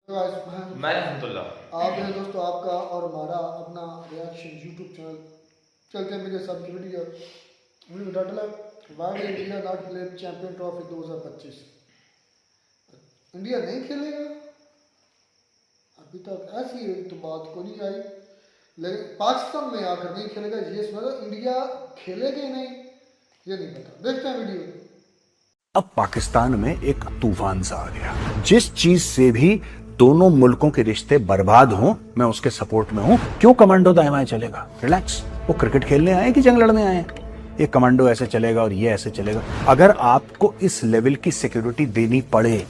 मैं अल्हम्दुलिल्लाह। आप हैं दोस्तों, आपका और हमारा अपना रिएक्शन यूट्यूब चैनल चलते हैं मेरे साथ की वीडियो टाइटल है why India not play champion trophy 2025। India नहीं खेलेगा, अभी तक ऐसी तो बात को नहीं आई, लेकिन पाकिस्तान में आकर नहीं खेलेगा ये मतलब इंडिया खेलेगा ही नहीं ये नहीं पता। देखते हैं वीडियो। अब पाकिस्तान में एक तूफान सा आ गया। जिस चीज से भी दोनों मुल्कों के रिश्ते बर्बाद हों, मैं उसके सपोर्ट में हूं। क्यों कमांडो दाएं बाएं चलेगा? रिलैक्स, वो क्रिकेट खेलने आए कि जंग लड़ने आए? ये कमांडो ऐसे चलेगा और ये ऐसे चलेगा। अगर आपको इस लेवल की सिक्योरिटी देनी पड़े,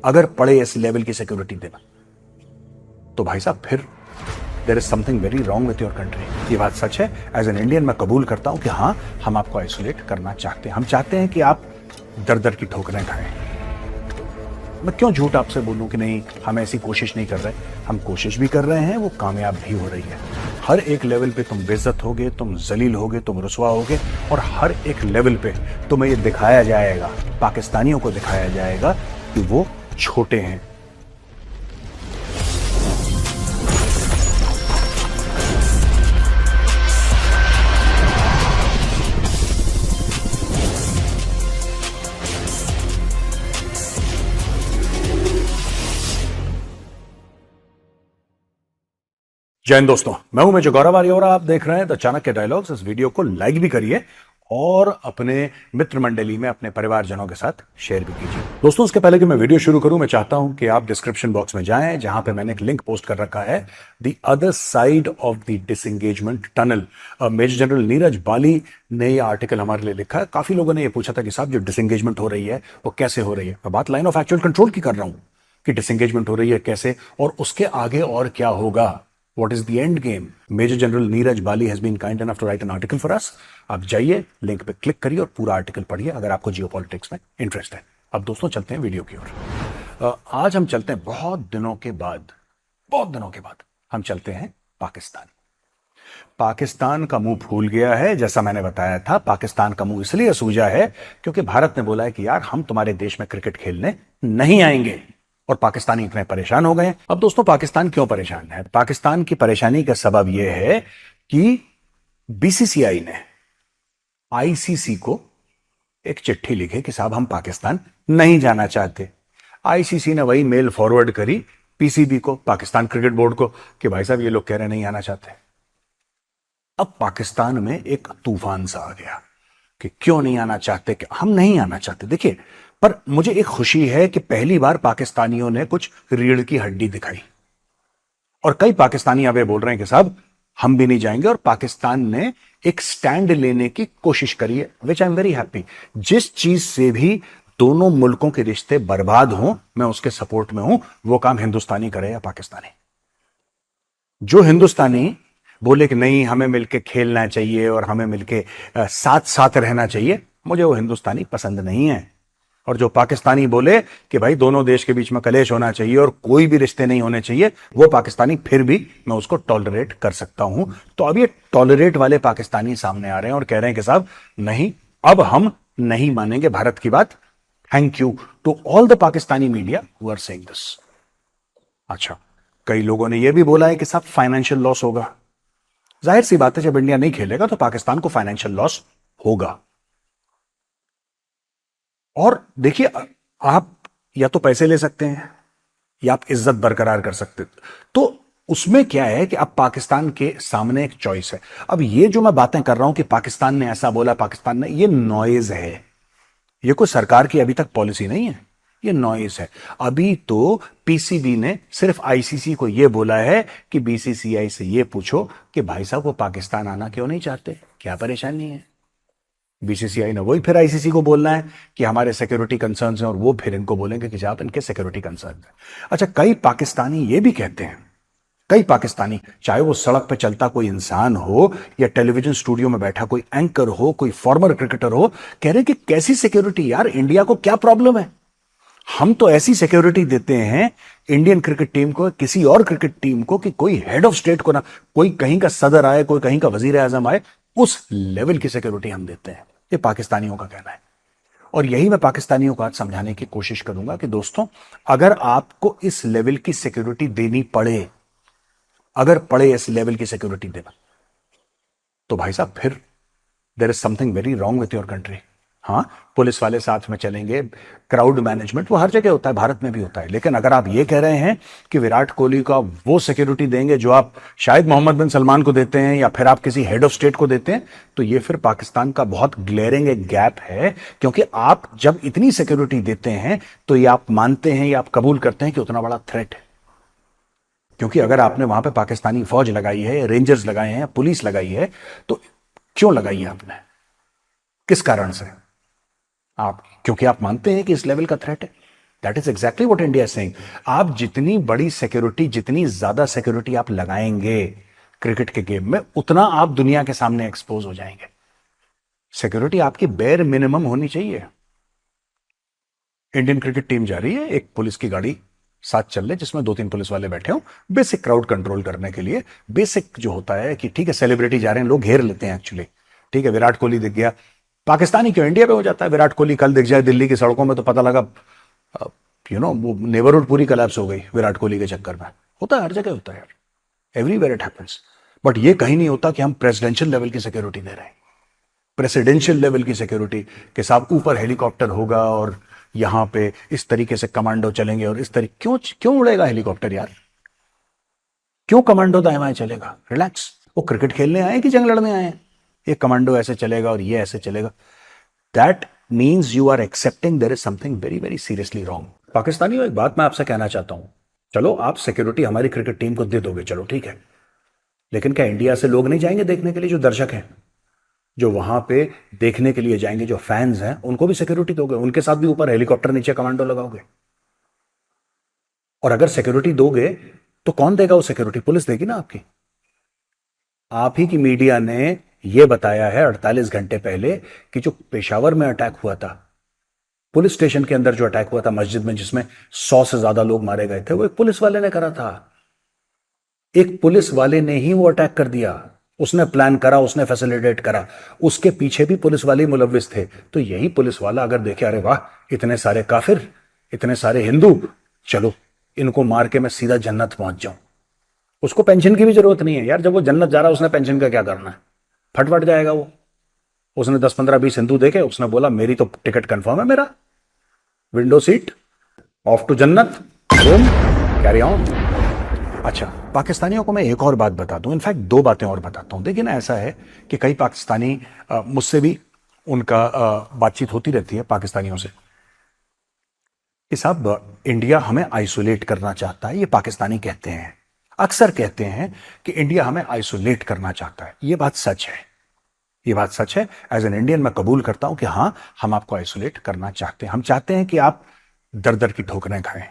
अगर पड़े इस लेवल की सिक्योरिटी देना, तो भाई साहब फिर there is something very wrong with your country. ये बात सच है। एज एन इंडियन मैं कबूल करता हूं कि हाँ, हम आपको आइसोलेट करना चाहते हैं। हम चाहते हैं कि आप दर दर की ठोकरें खाएं। मैं क्यों झूठ आपसे बोलूं कि नहीं, हम ऐसी कोशिश नहीं कर रहे। हम कोशिश भी कर रहे हैं, वो कामयाब भी हो रही है। हर एक लेवल पे तुम बेइज्जत होगे, तुम जलील होगे, तुम रुसवा होगे, और हर एक लेवल पे तुम्हें ये दिखाया जाएगा, पाकिस्तानियों को दिखाया जाएगा कि वो छोटे हैं। जय हिंद दोस्तों, मैं हूं मेजर गौरव आर्य और आप देख रहे हैं द चाणक्य डायलॉग्स। इस वीडियो को लाइक भी करिए और अपने मित्र मंडली में, अपने परिवारजनों के साथ शेयर भी कीजिए। दोस्तों, उसके पहले कि मैं वीडियो शुरू करूं, मैं चाहता हूं कि आप डिस्क्रिप्शन बॉक्स में जाएं, जहां पे मैंने एक लिंक पोस्ट कर रखा है, the other side of the disengagement tunnel. Major general Neeraj Bali ने यह आर्टिकल हमारे लिए लिखा है। काफी लोगों ने यह पूछा था कि साहब, जो डिसएंगेजमेंट हो रही है वो कैसे हो रही है। मैं बात लाइन ऑफ एक्चुअल कंट्रोल की कर रहा हूं कि डिसएंगेजमेंट हो रही है कैसे, और उसके आगे और क्या होगा। What is the end game? Major General Neeraj Bali has been kind enough to write an article for us. आप जाइए, लिंक पे क्लिक करिए और पूरा आर्टिकल पढ़िए अगर आपको जियोपॉलिटिक्स में इंटरेस्ट है। अब दोस्तों चलते हैं वीडियो की ओर। आज हम चलते हैं बहुत दिनों के बाद हम चलते हैं पाकिस्तान। पाकिस्तान का मुंह फूल गया है। जैसा मैंने बताया था, पाकिस्तान का मुंह इसलिए सूजा है क्योंकि भारत ने बोला है कि यार, हम तुम्हारे देश में क्रिकेट खेलने नहीं आएंगे, और पाकिस्तानी इतने परेशान हो गए। अब दोस्तों, पाकिस्तान क्यों परेशान है? पाकिस्तान की परेशानी का सबब यह है कि बीसीसीआई ने आईसीसी को एक चिट्ठी लिखी कि साहब, हम पाकिस्तान नहीं जाना चाहते। आईसीसी ने वही मेल फॉरवर्ड करी पीसीबी को, पाकिस्तान क्रिकेट बोर्ड को, कि भाई साहब, ये लोग कह रहे नहीं आना चाहते। अब पाकिस्तान में एक तूफान सा आ गया कि क्यों नहीं आना चाहते, कि हम नहीं आना चाहते। देखिए, पर मुझे एक खुशी है कि पहली बार पाकिस्तानियों ने कुछ रीढ़ की हड्डी दिखाई, और कई पाकिस्तानी अब ये बोल रहे हैं कि साहब, हम भी नहीं जाएंगे, और पाकिस्तान ने एक स्टैंड लेने की कोशिश करी है, विच आई एम वेरी हैप्पी। जिस चीज से भी दोनों मुल्कों के रिश्ते बर्बाद हों, मैं उसके सपोर्ट में हूं। वो काम हिंदुस्तानी करे या पाकिस्तानी। जो हिंदुस्तानी बोले कि नहीं, हमें मिलके खेलना चाहिए और हमें मिलके साथ साथ रहना चाहिए, मुझे वो हिंदुस्तानी पसंद नहीं है। और जो पाकिस्तानी बोले कि भाई, दोनों देश के बीच में कलेश होना चाहिए और कोई भी रिश्ते नहीं होने चाहिए, वो पाकिस्तानी फिर भी मैं उसको टॉलरेट कर सकता हूं। तो अब ये टॉलरेट वाले पाकिस्तानी सामने आ रहे हैं और कह रहे हैं कि साहब नहीं, अब हम नहीं मानेंगे भारत की बात। Thank you to all the Pakistani media who are saying this. अच्छा, कई लोगों ने यह भी बोला है कि साहब, फाइनेंशियल लॉस होगा। जाहिर सी बात है, जब इंडिया नहीं खेलेगा तो पाकिस्तान को फाइनेंशियल लॉस होगा। और देखिए, आप या तो पैसे ले सकते हैं या आप इज्जत बरकरार कर सकते हैं। तो उसमें क्या है कि अब पाकिस्तान के सामने एक चॉइस है। अब ये जो मैं बातें कर रहा हूं कि पाकिस्तान ने ऐसा बोला, पाकिस्तान ने, ये नॉइज है। ये कोई सरकार की अभी तक पॉलिसी नहीं है, ये नॉइज है। अभी तो पीसीबी ने सिर्फ आईसीसी को ये बोला है कि बीसीसीआई से ये पूछो कि भाई साहब, वो पाकिस्तान आना क्यों नहीं चाहते, क्या परेशानी है। बीसीसीआई ने वही फिर आईसीसी को बोलना है कि हमारे सिक्योरिटी कंसर्न्स हैं, और वो फिर इनको बोलेंगे कि आप इनके सिक्योरिटी कंसर्न है। अच्छा, कई पाकिस्तानी ये भी कहते हैं, कई पाकिस्तानी, चाहे वो सड़क पे चलता कोई इंसान हो या टेलीविजन स्टूडियो में बैठा कोई एंकर हो, कोई फॉर्मर क्रिकेटर हो, कह रहे कि कैसी सिक्योरिटी यार, इंडिया को क्या प्रॉब्लम है। हम तो ऐसी सिक्योरिटी देते हैं इंडियन क्रिकेट टीम को, किसी और क्रिकेट टीम को, कि कोई हेड ऑफ स्टेट को ना, कोई कहीं का सदर आए, कोई कहीं का वजीर आजम आए, उस लेवल की सिक्योरिटी हम देते हैं। ये पाकिस्तानियों का कहना है। और यही मैं पाकिस्तानियों को आज समझाने की कोशिश करूंगा कि दोस्तों, अगर आपको इस लेवल की सिक्योरिटी देनी पड़े, अगर पड़े इस लेवल की सिक्योरिटी देना, तो भाई साहब फिर there is something very wrong with your country. हाँ, पुलिस वाले साथ में चलेंगे, क्राउड मैनेजमेंट वो हर जगह होता है, भारत में भी होता है। लेकिन अगर आप ये कह रहे हैं कि विराट कोहली का वो सिक्योरिटी देंगे जो आप शायद मोहम्मद बिन सलमान को देते हैं या फिर आप किसी हेड ऑफ स्टेट को देते हैं, तो ये फिर पाकिस्तान का बहुत ग्लेयरिंग एक गैप है। क्योंकि आप जब इतनी सिक्योरिटी देते हैं तो ये आप मानते हैं या आप कबूल करते हैं कि उतना बड़ा थ्रेट है। क्योंकि अगर आपने वहां पे पाकिस्तानी फौज लगाई है, रेंजर्स लगाए हैं, पुलिस लगाई है, तो क्यों लगाई है आपने, किस कारण से? आप क्योंकि आप मानते हैं कि इस लेवल का थ्रेट है। That is exactly what India is saying. आप जितनी बड़ी सिक्योरिटी, जितनी ज्यादा सिक्योरिटी आप लगाएंगे क्रिकेट के गेम में, उतना आप दुनिया के सामने एक्सपोज हो जाएंगे। सिक्योरिटी आपकी बेयर मिनिमम होनी चाहिए। इंडियन क्रिकेट टीम जा रही है, एक पुलिस की गाड़ी साथ चल रहे जिसमें 2-3 पुलिस वाले बैठे हो, बेसिक क्राउड कंट्रोल करने के लिए। बेसिक जो होता है कि ठीक है, सेलिब्रिटी जा रहे हैं, लोग घेर लेते हैं एक्चुअली। ठीक है, विराट कोहली दिख गया, पाकिस्तानी क्यों, इंडिया पे हो जाता है। विराट कोहली कल दिख जाए दिल्ली की सड़कों में तो पता लगा वो नेबरहुड पूरी कोलैप्स हो गई विराट कोहली के चक्कर में। होता है, हर जगह होता है यार, एवरीवेयर इट हैपेंस। बट ये कहीं नहीं होता कि हम प्रेसिडेंशियल लेवल की सिक्योरिटी दे रहे हैं। प्रेसिडेंशियल लेवल की सिक्योरिटी के साथ ऊपर हेलीकॉप्टर होगा और यहां पे इस तरीके से कमांडो चलेंगे और इस तरीके, क्यों उड़ेगा हेलीकॉप्टर यार? क्यों कमांडो दाएं बाएं चलेगा? रिलैक्स, वो क्रिकेट खेलने आए कि जंग लड़ने आए? ये कमांडो ऐसे चलेगा और ये ऐसे चलेगा। That means you are accepting there is something very very seriously wrong. पाकिस्तानियों, एक बात मैं आपसे कहना चाहता हूं, चलो आप सिक्योरिटी हमारी क्रिकेट टीम को दे दोगे, चलो ठीक है, लेकिन क्या इंडिया से लोग नहीं जाएंगे देखने के लिए? जो दर्शक हैं, जो वहां पे देखने के लिए जाएंगे, जो फैंस हैं, उनको भी सिक्योरिटी दोगे? उनके साथ भी ऊपर हेलीकॉप्टर, नीचे कमांडो लगाओगे? और अगर सिक्योरिटी दोगे तो कौन देगा वो सिक्योरिटी? पुलिस देगी ना आपकी। आप ही की मीडिया ने यह बताया है 48 घंटे पहले कि जो पेशावर में अटैक हुआ था, पुलिस स्टेशन के अंदर जो अटैक हुआ था मस्जिद में, जिसमें 100 से ज्यादा लोग मारे गए थे, वो एक पुलिस वाले ने करा था। एक पुलिस वाले ने ही वो अटैक कर दिया। उसने प्लान करा, उसने फैसिलिटेट करा, उसके पीछे भी पुलिस वाले मुलव्विस थे। तो यही पुलिस वाला अगर देखे, अरे वाह, इतने सारे काफिर, इतने सारे हिंदू, चलो इनको मार के मैं सीधा जन्नत पहुंच जाऊं, उसको पेंशन की भी जरूरत नहीं है यार। जब वो जन्नत जा रहा है, उसने पेंशन का क्या करना है? फटफट जाएगा वो। उसने 10, 15, 20 हिंदू देखे, उसने बोला मेरी तो टिकट कंफर्म है, मेरा विंडो सीट, ऑफ टू जन्नत, होम, कैरी ऑन। अच्छा, पाकिस्तानियों को मैं एक और बात बता दूं, इनफैक्ट 2 बातें और बताता हूं। देखिए ना, ऐसा है कि कई पाकिस्तानी, मुझसे भी उनका बातचीत होती रहती है पाकिस्तानियों से, कि साहब इंडिया हमें आइसोलेट करना चाहता है। ये पाकिस्तानी कहते हैं, अक्सर कहते हैं कि इंडिया हमें आइसोलेट करना चाहता है। ये बात सच है, ये बात सच है। एज एन इंडियन मैं कबूल करता हूं कि हाँ, हम आपको आइसोलेट करना चाहते हैं। हम चाहते हैं कि आप दर दर की ठोकरें खाएं।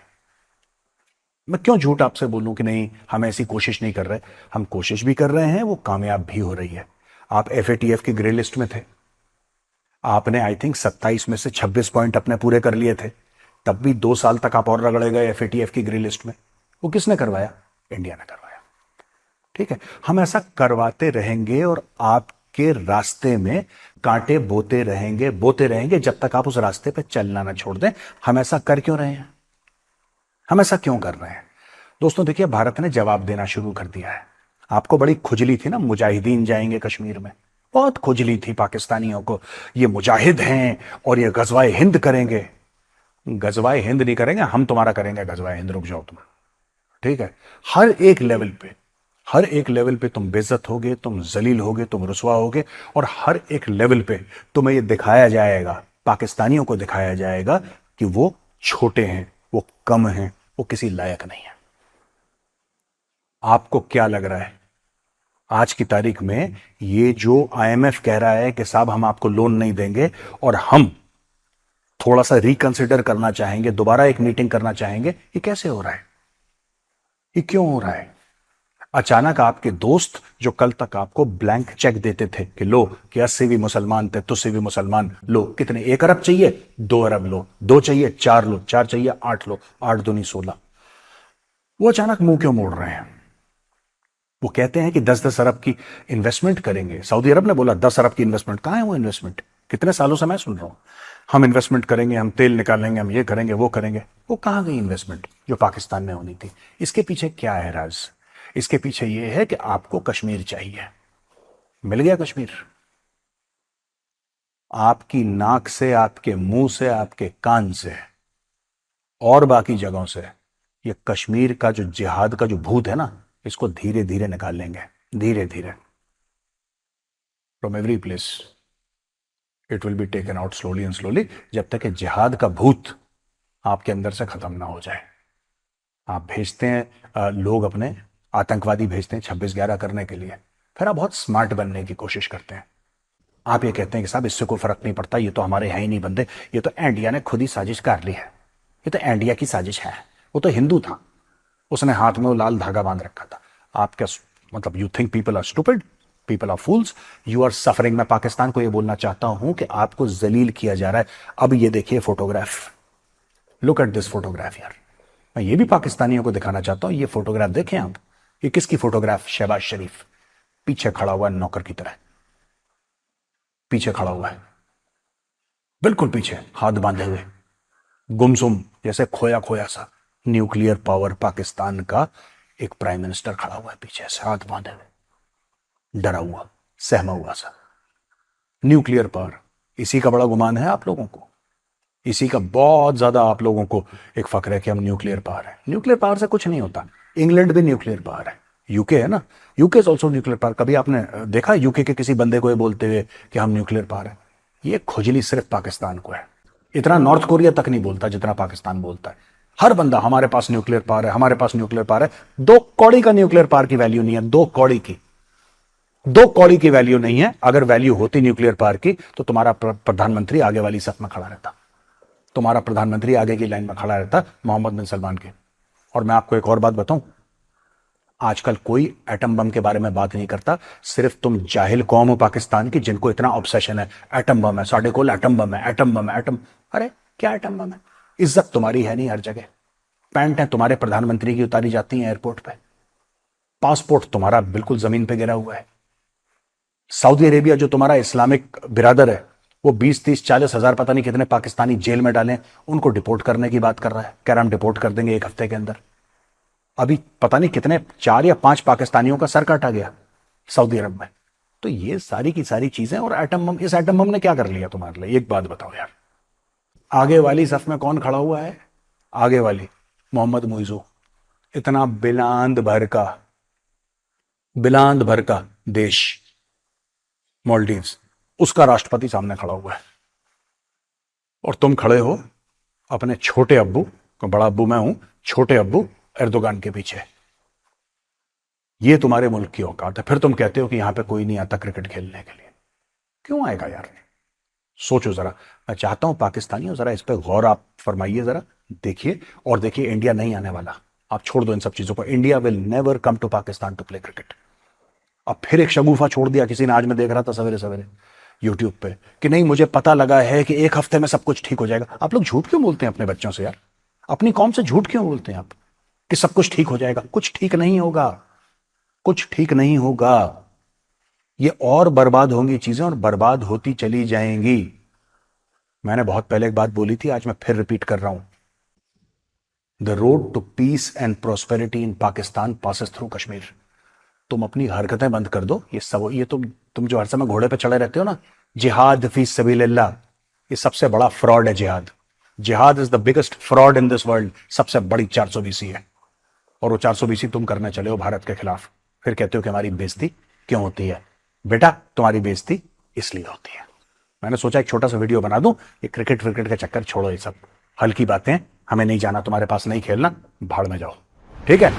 मैं क्यों झूठ आपसे बोलूं कि नहीं, हम ऐसी कोशिश नहीं कर रहे। हम कोशिश भी कर रहे हैं, वो कामयाब भी हो रही है। आप FATF की ग्रे लिस्ट में थे, आपने आई थिंक 27 में से 26 पॉइंट अपने पूरे कर लिए थे, तब भी 2 साल तक आप और रगड़े गए FATF की ग्रे लिस्ट में। वो किसने करवाया? इंडिया ने करवाया। ठीक है, हम ऐसा करवाते रहेंगे और आपके रास्ते में कांटे बोते रहेंगे जब तक आप उस रास्ते पे चलना ना छोड़ दें। हम ऐसा कर क्यों रहे हैं? हम ऐसा क्यों कर रहे हैं? दोस्तों देखिए, भारत ने जवाब देना शुरू कर दिया है। आपको बड़ी खुजली थी ना, मुजाहिदीन जाएंगे कश्मीर में, बहुत खुजली थी पाकिस्तानियों को, ये मुजाहिद हैं और ये गजवाए हिंद करेंगे। गजवाए हिंद नहीं करेंगे, हम तुम्हारा करेंगे गजवाए हिंद, रुक जाओ तुम। ठीक है, हर एक लेवल पे तुम बेइज्जत होगे, तुम जलील होगे, तुम रुसवा होगे, और हर एक लेवल पे तुम्हें ये दिखाया जाएगा, पाकिस्तानियों को दिखाया जाएगा कि वो छोटे हैं, वो कम हैं, वो किसी लायक नहीं है। आपको क्या लग रहा है आज की तारीख में ये जो IMF कह रहा है कि साहब हम आपको लोन नहीं देंगे और हम थोड़ा सा रिकंसिडर करना चाहेंगे, दोबारा एक मीटिंग करना चाहेंगे, ये कैसे हो रहा है? ये क्यों हो रहा है? अचानक आपके दोस्त जो कल तक आपको ब्लैंक चेक देते थे कि लो, कि 80 भी मुसलमान थे, तुझसे भी मुसलमान, लो कितने, 1 अरब चाहिए 2 अरब लो, 2 चाहिए 4 लो, 4 चाहिए 8 लो, 8 दूनी 16, वो अचानक मुंह क्यों मोड़ रहे हैं? वो कहते हैं कि 10-10 अरब की इन्वेस्टमेंट करेंगे। सऊदी अरब ने बोला 10 अरब की इन्वेस्टमेंट। कहां है वो इन्वेस्टमेंट? कितने सालों से मैं सुन रहा हूं हम इन्वेस्टमेंट करेंगे, हम तेल निकालेंगे, हम ये करेंगे, वो करेंगे। वो कहाँ गई इन्वेस्टमेंट जो पाकिस्तान में होनी थी? इसके पीछे क्या है राज? इसके पीछे ये है कि आपको कश्मीर चाहिए। मिल गया कश्मीर। आपकी नाक से, आपके मुंह से, आपके कान से और बाकी जगहों से ये कश्मीर का जो जिहाद का जो भूत है ना, इसको धीरे धीरे निकाल लेंगे, धीरे धीरे। From every place it will be taken out slowly and slowly, जब तक कि जिहाद का भूत आपके अंदर से खत्म ना हो जाए। आप भेजते हैं लोग अपने आतंकवादी भेजते हैं 26/11 करने के लिए, फिर आप बहुत स्मार्ट बनने की कोशिश करते हैं। आप ये कहते हैं कि साहब इससे कोई फर्क नहीं पड़ता, ये तो हमारे हैं ही नहीं बंदे, ये तो इंडिया ने खुद ही साजिश कर ली है, ये तो इंडिया की साजिश है, वो तो हिंदू था, उसने हाथ में वो लाल धागा बांध रखा था। आप क्या मतलब you think people are stupid, people are fools, you are suffering. मैं पाकिस्तान को ये बोलना चाहता हूं कि आपको जलील किया जा रहा है। अब ये देखिए photograph, look at this photograph यार। मैं ये भी पाकिस्तानियों को दिखाना चाहता हूं, ये फोटोग्राफ देखें आप। ये किसकी फोटोग्राफ? शहबाज शरीफ पीछे खड़ा हुआ है नौकर की तरह, पीछे खड़ा हुआ है, बिल्कुल पीछे, हाथ बांधे हुए, गुमसुम, जैसे खोया खोया सा। न्यूक्लियर पावर पाकिस्तान का एक प्राइम मिनिस्टर खड़ा हुआ है पीछे से, हाथ बांधे हुए, डरा हुआ, सहमा हुआ सा। न्यूक्लियर पावर, इसी का बड़ा गुमान है आप लोगों को, इसी का बहुत ज्यादा आप लोगों को एक फक्र है कि हम न्यूक्लियर पावर है। न्यूक्लियर पावर से कुछ नहीं होता। इंग्लैंड भी न्यूक्लियर पावर है, यूके है ना, UK is also nuclear power. कभी आपने देखा यूके के किसी बंदे को ये बोलते हुए कि हम न्यूक्लियर पावर है? ये खुजली सिर्फ पाकिस्तान को है। इतना नॉर्थ कोरिया तक नहीं बोलता जितना पाकिस्तान बोलता है। हर बंदा हमारे पास न्यूक्लियर पावर है, हमारे पास न्यूक्लियर पावर है। 2 कौड़ी का न्यूक्लियर पावर की वैल्यू नहीं है, 2 कौड़ी की, 2 कौड़ी की वैल्यू नहीं है। अगर वैल्यू होती न्यूक्लियर पावर की तो तुम्हारा प्रधानमंत्री आगे वाली सफ में खड़ा रहता, तुम्हारा प्रधानमंत्री आगे की लाइन में खड़ा रहता, मोहम्मद बिन सलमान के। और मैं आपको एक और बात बताऊं, आजकल कोई एटम बम के बारे में बात नहीं करता, सिर्फ तुम जाहिल कौम हो पाकिस्तान की जिनको इतना ऑब्सेशन है। एटम बम है, साढ़े कोल एटम बम है, एटम बम है, एटम। अरे क्या एटम बम है? इज्जत तुम्हारी है नहीं हर जगह। पैंट है तुम्हारे प्रधानमंत्री की उतारी जाती है एयरपोर्ट पे, पासपोर्ट तुम्हारा बिल्कुल जमीन पे गिरा हुआ है। सऊदी अरेबिया जो तुम्हारा इस्लामिक बिरादर है, वो 20, 30, 40 हजार पता नहीं कितने पाकिस्तानी जेल में डाले, उनको डिपोर्ट करने की बात कर रहा है। कह रहा हम डिपोर्ट कर देंगे 1 हफ्ते के अंदर। अभी पता नहीं कितने 4 या 5 पाकिस्तानियों का सर काटा गया सऊदी अरब में। तो ये सारी की सारी चीजें। और एटम बम, इस एटम बम ने क्या कर लिया तुम्हारे लिए? एक बात बताओ यार। आगे वाली सफ में कौन खड़ा हुआ है? आगे वाली मोहम्मद मुइजू, इतना बिलांद भर का देश मालदीव्स, उसका राष्ट्रपति सामने खड़ा हुआ है। और तुम खड़े हो अपने छोटे अब्बू, बड़ा अब्बू मैं हूं, छोटे अब्बू एर्दोगान के पीछे। ये तुम्हारे मुल्क की औकात है। फिर तुम कहते हो कि यहां पे कोई नहीं आता क्रिकेट खेलने के लिए। क्यों आएगा यार? सोचो जरा। मैं चाहता हूं पाकिस्तानियों, जरा इस पर गौर आप फरमाइए, जरा देखिए। और देखिए, इंडिया नहीं आने वाला। आप छोड़ दो इन सब चीजों को। India will never come to Pakistan to play cricket. अब फिर एक शगुफा छोड़ दिया किसी ने, आज मैं देख रहा था सवेरे सवेरे यूट्यूब पे, कि नहीं मुझे पता लगा है कि 1 हफ्ते में सब कुछ ठीक हो जाएगा। आप लोग झूठ क्यों बोलते हैं अपने बच्चों से यार? अपनी कौम से झूठ क्यों बोलते हैं आप कि सब कुछ ठीक हो जाएगा? कुछ ठीक नहीं होगा, कुछ ठीक नहीं होगा। ये और बर्बाद होंगी चीजें, और बर्बाद होती चली जाएंगी। मैंने बहुत पहले एक बात बोली थी, आज मैं फिर रिपीट कर रहा हूं। The road to peace and prosperity in Pakistan passes through Kashmir. तुम अपनी हरकतें बंद कर दो। ये सब, ये तुम जो हर समय घोड़े पे चढ़े रहते हो ना, जिहाद फी सबीलिल्लाह, ये सबसे बड़ा फ्रॉड है जिहाद। जिहाद is the biggest fraud in this world. सबसे बड़ी 420 है। और वो 420 तुम करने चले हो भारत के खिलाफ। फिर कहते हो कि हमारी बेइज्जती क्यों होती है? बेटा, तुम्हारी बेइज्जती इसलिए होती है। मैंने सोचा एक छोटा सा वीडियो बना दूं। ये क्रिकेट विकेट का चक्कर छोड़ो, ये सब हल्की बातें, हमें नहीं जाना, तुम्हारे पास नहीं खेलना, भाड़ में जाओ, ठीक है?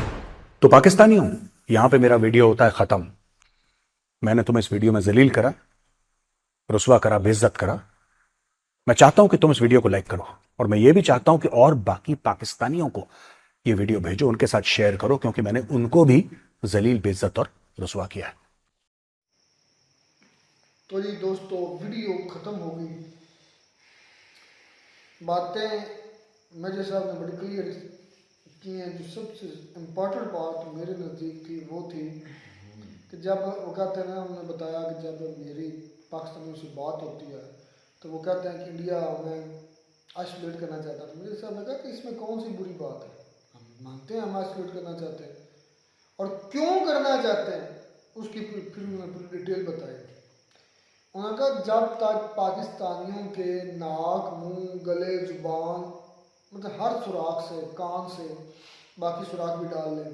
तो पाकिस्तानी हूं, यहां पे मेरा वीडियो होता है खत्म। मैंने तुम्हें इस वीडियो में जलील करा, रुसवा करा, बेइज्जत करा। मैं चाहता हूं कि तुम इस वीडियो को लाइक करो, और मैं ये भी चाहता हूं कि और बाकी पाकिस्तानियों को ये वीडियो भेजो, उनके साथ शेयर करो, क्योंकि मैंने उनको भी जलील, बेइज्जत और रुसवा किया है। तो जी दोस्तों, वीडियो ख़त्म हो गई। बातें मेजर साहब ने बड़ी क्लियर की हैं। जो सबसे इम्पोर्टेंट बात मेरे नज़दीक थी वो थी कि जब वो कहते हैं ना, हमने बताया कि जब मेरी पाकिस्तानियों से बात होती है तो वो कहते हैं कि इंडिया में आइसोलेट करना चाहता है। तो मेरे साहब ने कहा कि इसमें कौन सी बुरी बात है, हम मानते हैं हम आइसोलेट करना चाहते हैं, और क्यों करना चाहते हैं उसकी फिर उन्होंने पूरी डिटेल बताई। उन्होंने कहा जब तक पाकिस्तानियों के नाक, मुंह, गले, जुबान, मतलब हर सुराख से, कान से, बाकी सुराख भी डाल लें,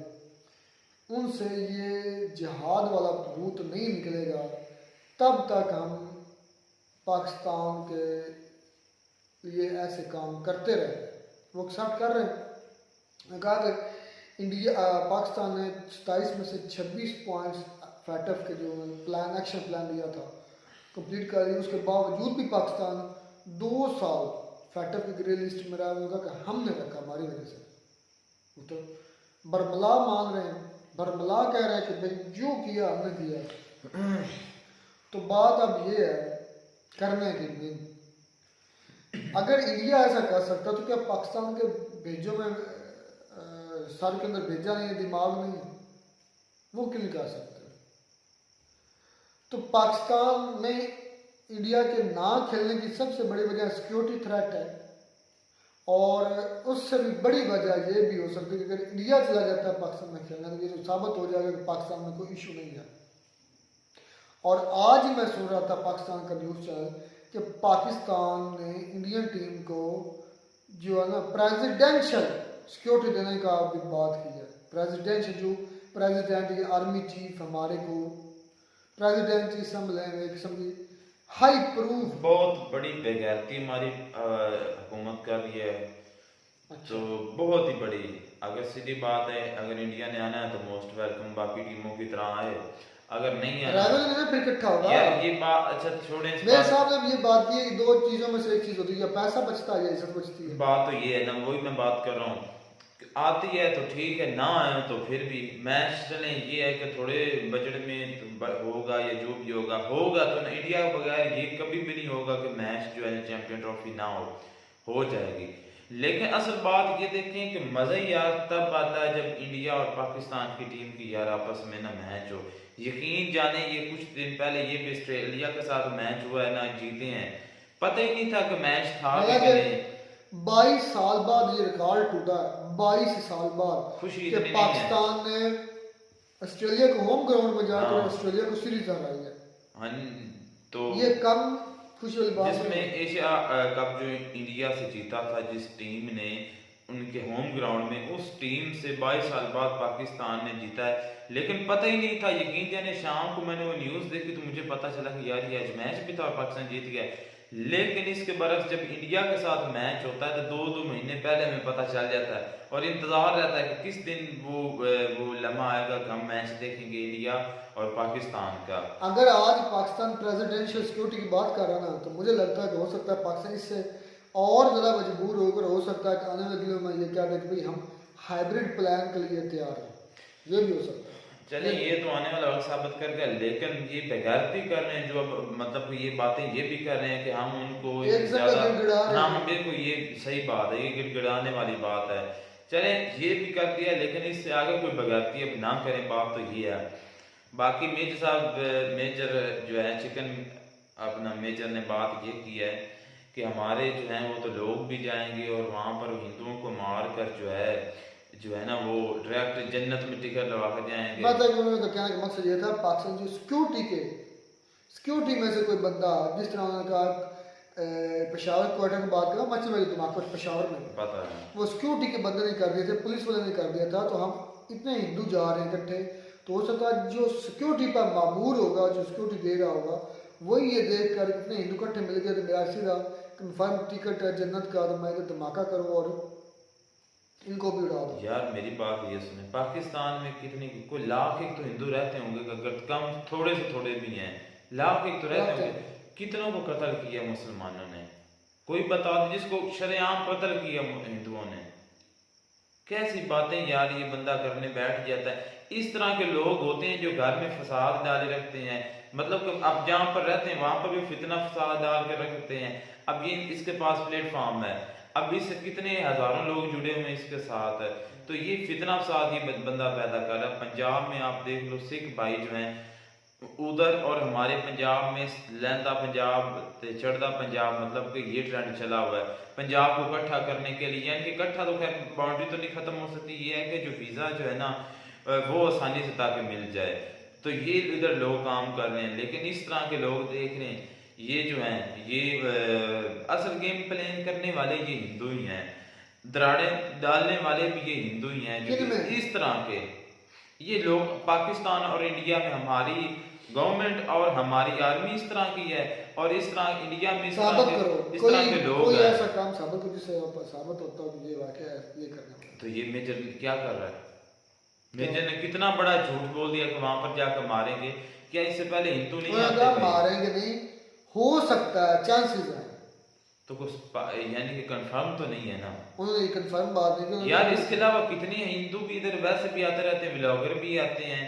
उनसे ये जिहाद वाला भूत नहीं निकलेगा, तब तक हम पाकिस्तान के लिए ऐसे काम करते रहे। वो एक्सेप्ट कर रहे हैं। कहा कि इंडिया पाकिस्तान ने 27 में से 26 पॉइंट्स फैटफ के जो प्लान, एक्शन प्लान लिया था, कंप्लीट कर लिया। उसके बावजूद भी पाकिस्तान 2 साल फैटफ की ग्रे लिस्ट में रहा। होगा कि हमने रखा हमारी वजह से, वो तो बरमला मान रहे हैं, बरमला कह रहे हैं कि भाई जो किया हमने किया। तो बात अब ये है करने की नहीं। अगर इंडिया ऐसा कर सकता तो क्या पाकिस्तान के भेजों में सर के अंदर भेजा नहीं है, दिमाग नहीं है, वो क्यों नहीं कर सकते? तो पाकिस्तान में इंडिया के ना खेलने की सबसे बड़ी वजह सिक्योरिटी थ्रेट है, और उससे भी बड़ी वजह ये भी हो सकती है कि अगर इंडिया चला जाता है पाकिस्तान में खेलने, तो ये तो साबित हो जाएगा कि पाकिस्तान में कोई इशू नहीं है। और आज ही मैं सुन रहा था पाकिस्तान का न्यूज़ चैनल कि पाकिस्तान ने इंडियन टीम को जो है ना प्रेसिडेंशियल सिक्योरिटी देने का भी बात की है। प्रेसिडेंशियल, जो प्रेसिडेंट या आर्मी चीफ हमारे को प्रेसिडेंट एक किस्म की हाई प्रूफ, बहुत बड़ी बेगैरती हमारी हुकूमत कर रही है। तो बहुत ही बड़ी, अगर सीधी बात है, अगर इंडिया ने आना है तो मोस्ट वेलकम, बाकी टीमों की तरह आए। अगर नहीं आना फिर इकट्ठा होगा यार, ये बात अच्छा छोड़े। मेरे साहब ने ये बात की है, 2 चीजों में से एक चीज होती है, पैसा बचता है या इज्जत बचती है। बात तो ये है ना, वही मैं बात कर रहा हूँ। आती है तो ठीक है, ना आए तो फिर भी मैच चले। ये है कि थोड़े बजट में तो होगा या जो भी होगा तो ना, इंडिया के बगैर ये कभी भी नहीं होगा कि मैच जो है चैंपियन ट्रॉफी ना हो जाएगी। लेकिन असल बात ये देखें कि मज़ा ही यार तब आता है जब इंडिया और पाकिस्तान की टीम की यार आपस में ना मैच हो। यकीन जाने ये कुछ दिन पहले ये भी ऑस्ट्रेलिया के साथ मैच हुआ है ना, जीते हैं, पता ही नहीं था कि मैच था भी कि नहीं। 22 साल बाद ये रिकॉर्ड टूटा है, 22 साल बाद खुशी कि पाकिस्तान ने ऑस्ट्रेलिया को होम ग्राउंड में जाकर ऑस्ट्रेलिया को सीरीज हराई है। हाँ, तो ये कम खुशी वाली बात है। जिसमें एशिया कप जो इंडिया से जीता था, जिस टीम ने उनके होम ग्राउंड में, उस टीम से 22 साल बाद पाकिस्तान ने जीता है। लेकिन पता ही नहीं था, यकीन जाने शाम को मैंने वो न्यूज़ देखी तो मुझे पता चला कि यार ये आज मैच भी था और पाकिस्तान जीत गया। लेकिन इसके बरक्स जब इंडिया के साथ मैच होता है तो 2-2 महीने पहले हमें पता चल जाता है और इंतजार रहता है कि किस दिन वो लम्हा आएगा कि हम मैच देखेंगे इंडिया और पाकिस्तान का। अगर आज पाकिस्तान प्रेसिडेंशियल सिक्योरिटी की बात कर रहा है ना, तो मुझे लगता है कि हो सकता है पाकिस्तान इससे और ज़्यादा मजबूर होकर हो सकता है कि आने वाले दिनों में ये क्या है कि भाई हम हाइब्रिड प्लान के लिए तैयार हैं, ये भी हो सकता है। चले ये तो आने वाला वक्त साबित कर गया, लेकिन ये बेगैरती कर रहे हैं जो अब मतलब ये बातें ये भी कर रहे हैं कि हम उनको ज्यादा, हाँ बिल्कुल ये सही बात है, ये गिड़गिड़ाने वाली बात है। चले ये भी कर दिया, लेकिन इससे आगे कोई बेगैरती अब ना करें, बात तो ये है। बाकी मेजर साहब, मेजर जो है चिकन अपना मेजर ने बात ये की है कि हमारे जो हैं वो तो लोग भी जाएंगे और वहाँ पर हिंदुओं को मार कर जो है ना वो डायरेक्ट जन्नत में टिकट लगा कर जाएंगे। मतलब कहने का मकसद ये था पाकिस्तान जो सिक्योरिटी में से कोई बंदा, जिस तरह उन्होंने कहा पेशावर क्वार्टर की बात करा, मच्छी मेरे दिमाग को पेशावर में पता है वो सिक्योरिटी के बंदे नहीं कर दिए थे, पुलिस वाले ने कर दिया था, तो हम इतने हिंदू जा रहे हैं इकट्ठे, तो हो सकता है जो सिक्योरिटी पर मामूर होगा, जो सिक्योरिटी दे रहा होगा, वही ये देख कर इतने हिंदू इकट्ठे मिल गए तो मेरा सीधा कन्फर्म टिकट है जन्नत का, तो मैं धमाका करूँ और इनको भी उड़ा दो। यार मेरी बात ये सुने, पाकिस्तान में कितने कोई लाख एक तो हिंदू रहते होंगे, अगर कम थोड़े से थोड़े भी हैं, लाख एक तो रहते होंगे। कितनों को कत्ल किया मुसलमानों ने, कोई बता दो जिसको शरेआम कत्ल किया हिंदुओं ने। कैसी बातें यार ये बंदा करने बैठ जाता है। इस तरह के लोग होते हैं जो घर में फसाद डाले रखते हैं, मतलब कि अब जहाँ पर रहते हैं वहां पर भी फितना फसाद डाल कर रखते हैं। अब ये इसके पास प्लेटफॉर्म है, अब इससे कितने हजारों लोग जुड़े हुए हैं इसके साथ, तो ये फितना फसाद ये बंदा पैदा कर रहा है। पंजाब में आप देख लो, सिख भाई जो हैं उधर और हमारे पंजाब में लहंदा पंजाब ते चढ़दा पंजाब, मतलब कि ये ट्रेंड चला हुआ है पंजाब को इकट्ठा करने के लिए। यानी कि इकट्ठा तो खैर बाउंड्री तो नहीं खत्म हो सकती, ये है कि जो वीज़ा जो है ना वो आसानी से ताकि मिल जाए, तो ये इधर लोग काम कर रहे हैं। लेकिन इस तरह के लोग देख रहे हैं, ये जो हैं ये असल गेम प्लान करने वाले ये हिंदू ही हैं, दराड़े डालने वाले भी ये हिंदू ही हैं, जो कि इस तरह के ये लोग पाकिस्तान और इंडिया में हमारी गवर्नमेंट और हमारी आर्मी इस तरह की है, और इस तरह इंडिया में इस साबित तरह करो के, इस तरह के लोग कोई हैं। ऐसा काम साबित करो जिससे साबित होता हो कि ये वाकया है, ये करना है। तो ये मेजर क्या कर रहा है? मेजर ने कितना बड़ा झूठ बोल दिया कि वहां पर जाकर मारेंगे। क्या इससे पहले हिंदू नहीं आते भाई? मारेंगे नहीं, हो सकता है, चांसेस हैं, तो कुछ यानी कि कंफर्म तो नहीं है ना। उन्होंने कंफर्म बात नहीं की। यार इसके अलावा कितने हिंदू भी इधर वैसे भी आते रहते हैं, ब्लॉगर भी आते हैं,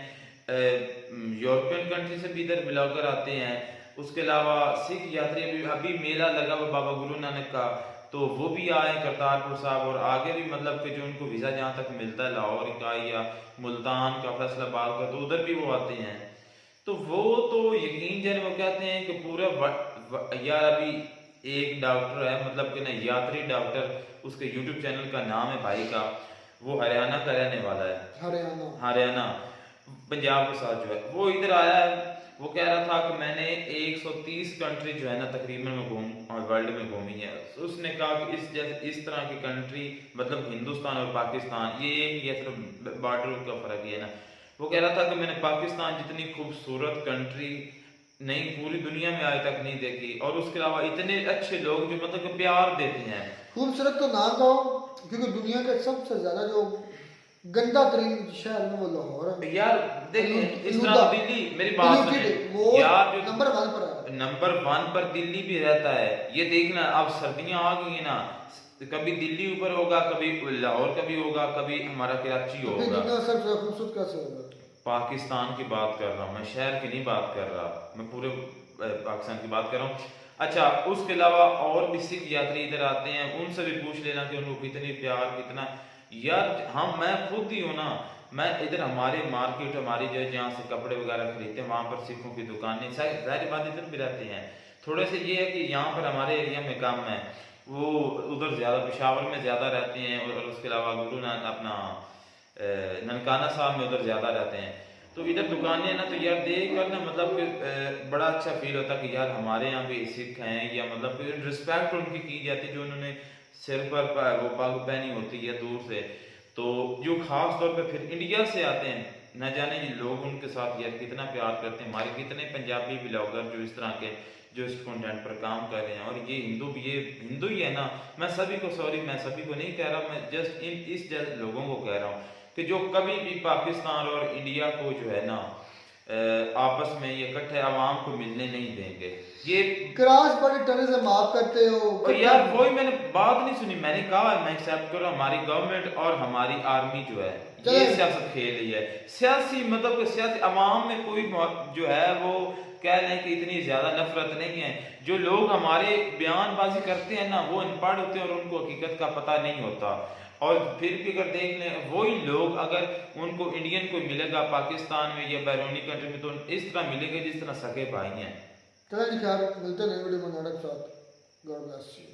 यूरोपियन कंट्री से भी इधर ब्लॉगर आते हैं। उसके अलावा सिख यात्री अभी मेला लगा हुआ बाबा गुरु नानक का, तो वो भी आए करतारपुर साहब, और आगे भी मतलब कि जो उनको वीज़ा जहाँ तक मिलता है लाहौर का या मुल्तान का, फैसलाबाद का, तो उधर भी वो आते हैं। तो वो तो यकीन जाने वो कहते हैं कि पूरा यार अभी एक डॉक्टर है, मतलब कि ना यात्री डॉक्टर, उसके यूट्यूब चैनल का नाम है भाई का, वो हरियाणा का रहने वाला है, हरियाणा पंजाब के साथ जो है, वो इधर आया है। वो कह रहा था कि मैंने 130 कंट्री जो है ना तकरीबन में वर्ल्ड में घूमी है। उसने कहा कि इस तरह की कंट्री, मतलब हिंदुस्तान और पाकिस्तान ये एक ही है, सिर्फ बॉर्डर का फर्क ही है ना। वो कह रहा था कि मैंने पाकिस्तान जितनी खूबसूरत कंट्री नहीं पूरी दुनिया में आज तक नहीं देखी, और उसके अलावा इतने अच्छे लोग जो मतलब कि प्यार देते हैं। खूबसूरत तो ना कहो, क्योंकि दुनिया का सबसे ज्यादा जो गंदा तरीन शहर में वो लाहौर है यार। देखिए इस तरह दिल्ली, मेरी बात सुनिए यार, जो नंबर 1 पर है, नंबर 1 पर दिल्ली भी रहता है। ये देखना अब सर्दियां आ गई है ना, कभी दिल्ली ऊपर होगा, कभी लाहौर का भी होगा, कभी हमारा कराची तो होगा। सबसे खूबसूरत कैसे होगा? पाकिस्तान की बात कर रहा हूँ मैं, शहर की नहीं बात कर रहा, मैं पूरे पाकिस्तान की बात कर रहा हूँ। अच्छा, उसके अलावा और भी सिख यात्री इधर आते हैं, उनसे भी पूछ लेना कि उनको कितनी प्यार, कितना यार। हम मैं खुद ही हूँ ना, मैं इधर हमारे मार्केट, हमारी जो जहाँ से कपड़े वगैरह खरीदते हैं, वहाँ पर सिखों की दुकानें, जाहिर बात इधर भी रहते हैं। थोड़े से ये है कि यहाँ पर हमारे एरिया में कम है, वो उधर ज़्यादा पेशावर में ज़्यादा रहते हैं, और उसके अलावा गुरु नानक अपना ननकाना साहब में उधर ज़्यादा रहते हैं। तो इधर दुकानें ना, तो यार देख कर ना मतलब कि बड़ा अच्छा फील होता कि यार हमारे यहाँ भी सिख हैं, या मतलब कि रिस्पेक्ट उनकी की जाती है, जो उन्होंने सिर पर वो पग पहनी होती है दूर से। तो जो खास तौर पे फिर इंडिया से आते हैं, न जाने ये लोग उनके साथ यार कितना प्यार करते हैं। हमारे कितने पंजाबी ब्लॉगर जो इस तरह के जो इस कंटेंट पर काम कर रहे हैं, और ये हिंदू ही है ना। मैं सभी को मैं सभी को नहीं कह रहा, मैं जस्ट इस लोगों को कह रहा हूँ कि जो कभी भी पाकिस्तान और इंडिया को जो है ना आपस में ये इकट्ठे आवाम को मिलने नहीं देंगे। ये क्रॉस बॉर्डर टेररिज्म आप करते हो तो यार वही मैंने बात नहीं सुनी, मैंने कहा मैं एक्सेप्ट कर रहा हूँ, हमारी गवर्नमेंट और हमारी आर्मी जो है ये सियासत खेल रही है। सियासी मतलब कि सियासी आवाम में कोई जो है वो कह लें कि इतनी ज्यादा नफरत नहीं है। जो लोग हमारे बयानबाजी करते हैं ना, वो अनपढ़ होते हैं और उनको हकीकत का पता नहीं होता। और फिर भी अगर देख लें, वही लोग अगर उनको इंडियन को मिलेगा पाकिस्तान में या बैरूनी कंट्री में, तो इस तरह मिलेंगे जिस तरह सगे भाई हैं। चलो जी, खैर मिलते हैं नई वीडियो में, गॉड ब्लेस यू।